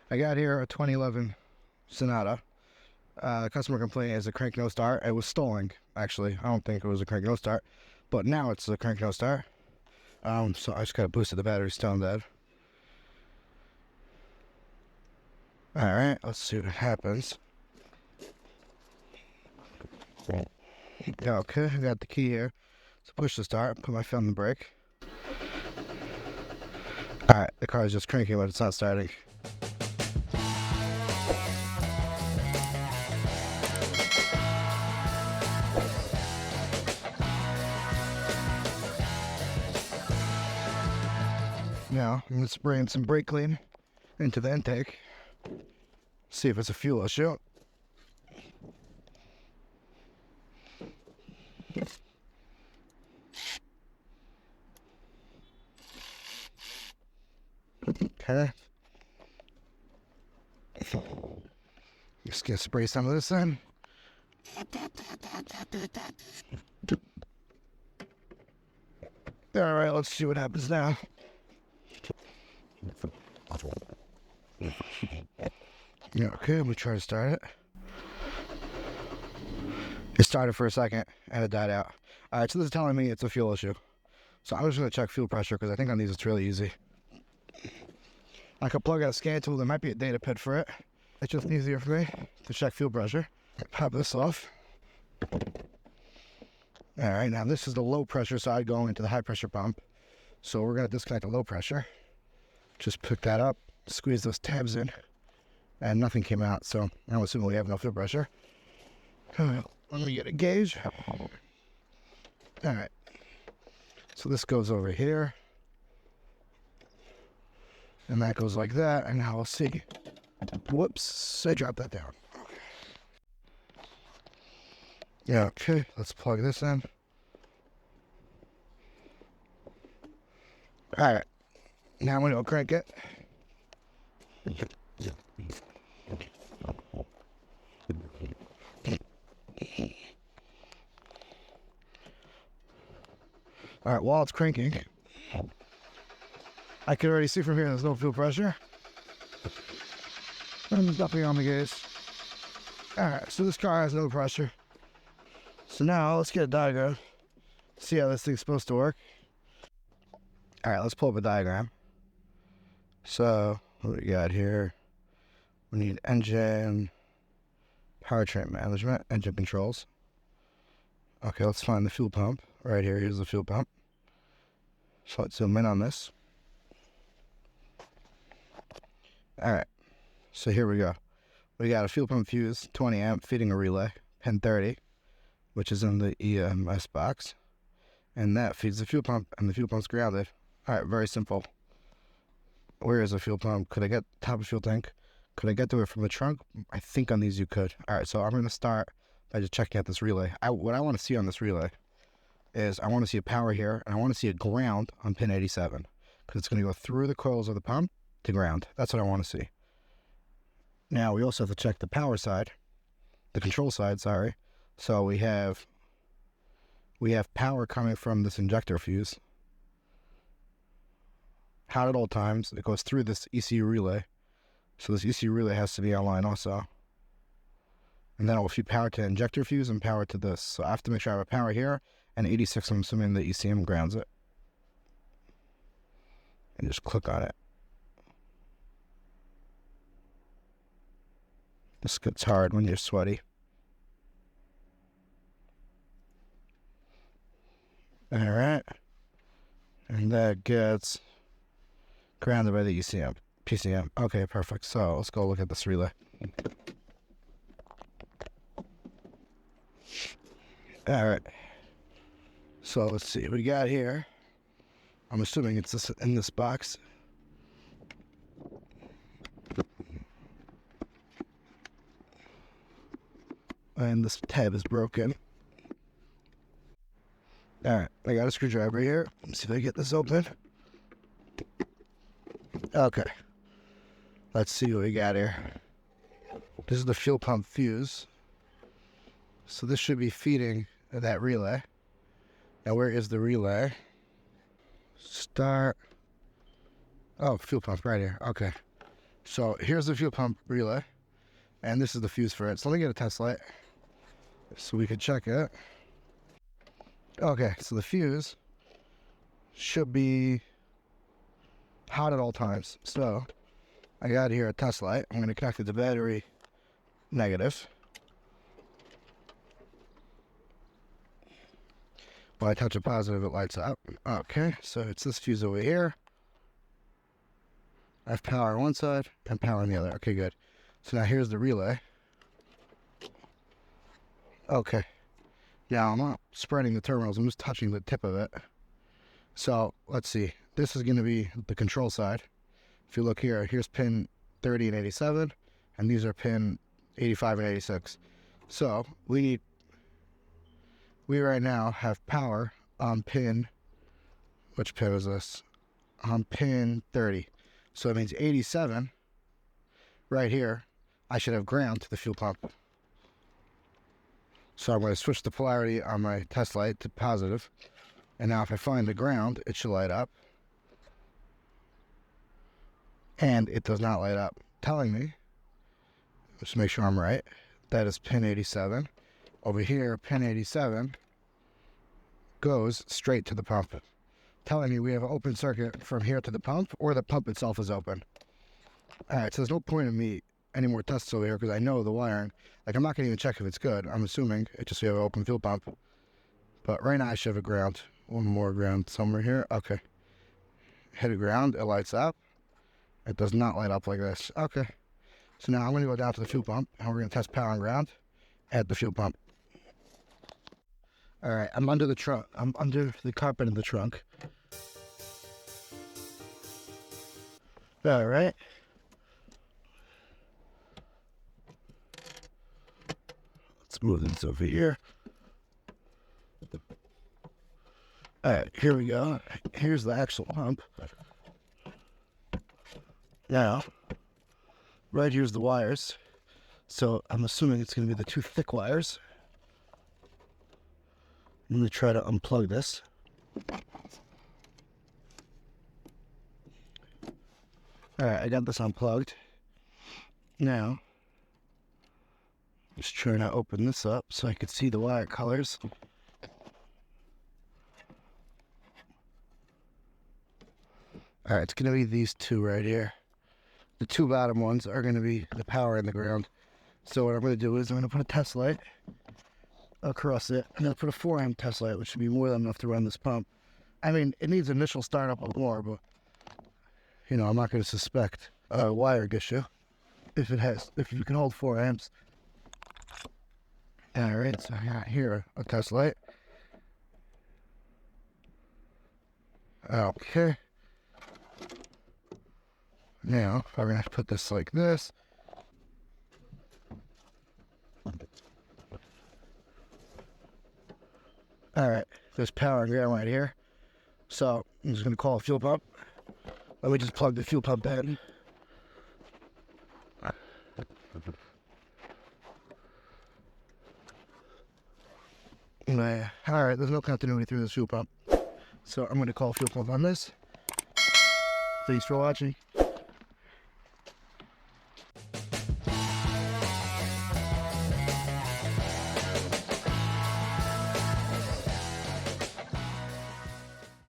I got here a 2011 Sonata. Customer complaint is a crank no start. It was stalling, actually. I don't think it was a crank no start, but now it's a crank no start. So I just gotta boosted the battery, still dead. Alright, let's see what happens. Okay, I got the key here. So push the start, put my foot on the brake. Alright, the car is just cranking, but it's not starting. Now, I'm going to spray in some brake clean into the intake. See if it's a fuel issue. Okay. Just gonna spray some of this in. Alright, let's see what happens now. Yeah, okay, we try to start it. It started for a second and it died out. Alright, so this is telling me it's a fuel issue. So I'm just gonna check fuel pressure because I think on these it's really easy. I could plug out a scan tool, there might be a data pad for it. It's just easier for me to check fuel pressure. Pop this off. Alright, now this is the low pressure side going into the high pressure pump. So we're gonna disconnect the low pressure. Just pick that up, squeeze those tabs in, and nothing came out, so I'm assuming we have no fuel pressure. Let me get a gauge. Alright, so this goes over here, and that goes like that, and now we'll see. Whoops, I dropped that down. Yeah, okay, let's plug this in. Alright, now I'm going to crank it. Alright, while it's cranking, I can already see from here there's no fuel pressure. I'm dumping on the gauge. Alright, so this car has no pressure. So now let's get a diagram, see how this thing's supposed to work. Alright, let's pull up a diagram. So, what do we got here? We need engine, powertrain management, engine controls. Okay, let's find the fuel pump. Right here, here's the fuel pump. So let's zoom in on this. Alright, so here we go. We got a fuel pump fuse, 20 amp, feeding a relay, pin 30, which is in the EMS box. And that feeds the fuel pump, and the fuel pump's grounded. Alright, very simple. Where is the fuel pump? Could I get top of fuel tank? Could I get to it from the trunk? I think on these you could. Alright, so I'm going to start by just checking out this relay. What I want to see on this relay is I want to see a power here, and I want to see a ground on pin 87. Because it's going to go through the coils of the pump to ground. That's what I want to see. Now, we also have to check the power side. The control side, sorry. So we have power coming from this injector fuse. Hot at all times. It goes through this ECU relay. So this ECU relay has to be online also. And then it will feed power to injector fuse and power to this. So I have to make sure I have a power here. And 86, I'm assuming the ECM grounds it. And just click on it. This gets hard when you're sweaty. Alright. And that gets grounded by the ECM. PCM. Okay, perfect. So let's go look at this relay. Alright. So let's see what we got here. I'm assuming it's this in this box. And this tab is broken. Alright, I got a screwdriver here. Let's see if I get this open. Okay. Let's see what we got here. This is the fuel pump fuse. So this should be feeding that relay. Now where is the relay? Start. Oh, fuel pump right here. Okay. So here's the fuel pump relay, and this is the fuse for it. So let me get a test light so we can check it. Okay, so the fuse should be hot at all times. So I got here a test light. I'm going to connect it to battery negative. When I touch a positive, it lights up. Okay, so it's this fuse over here. I have power on one side and power on the other. Okay, good. So now here's the relay. Okay. Now I'm not spreading the terminals, I'm just touching the tip of it. So let's see. This is going to be the control side. If you look here, here's pin 30 and 87, and these are pin 85 and 86. So we right now have power on pin, which pin is this? On pin 30. So it means 87, right here, I should have ground to the fuel pump. So I'm going to switch the polarity on my test light to positive. And now if I find the ground, it should light up. And it does not light up, telling me, just to make sure I'm right, that is pin 87. Over here, pin 87 goes straight to the pump, telling me we have an open circuit from here to the pump, or the pump itself is open. Alright, so there's no point in me any more tests over here because I know the wiring. Like, I'm not going to even check if it's good. I'm assuming it just we have an open fuel pump. But right now I should have a ground. One more ground somewhere here. Okay. Hit a ground, it lights up. It does not light up like this. Okay. So now I'm going to go down to the fuel pump and we're going to test power and ground at the fuel pump. Alright, I'm under the trunk. I'm under the carpet in the trunk. Alright. Let's move this over here. Alright, here we go. Here's the actual pump. Now, right here's the wires. So I'm assuming it's going to be the two thick wires. I'm going to try to unplug this. Alright, I got this unplugged. Now, just trying to open this up so I could see the wire colors. Alright, it's going to be these two right here. The two bottom ones are going to be the power and the ground. So what I'm going to do is I'm going to put a test light across it. I'm going to put a 4 amp test light, which should be more than enough to run this pump. I mean, it needs initial startup of more, but, you know, I'm not going to suspect a wiring issue if you can hold 4 amps. Alright, so I got here a test light. Okay. Now, I'm going to put this like this. Alright, there's power and ground right here. So, I'm just going to call a fuel pump. Let me just plug the fuel pump in. Alright, there's no continuity through this fuel pump. So, I'm going to call fuel pump on this. Thanks for watching.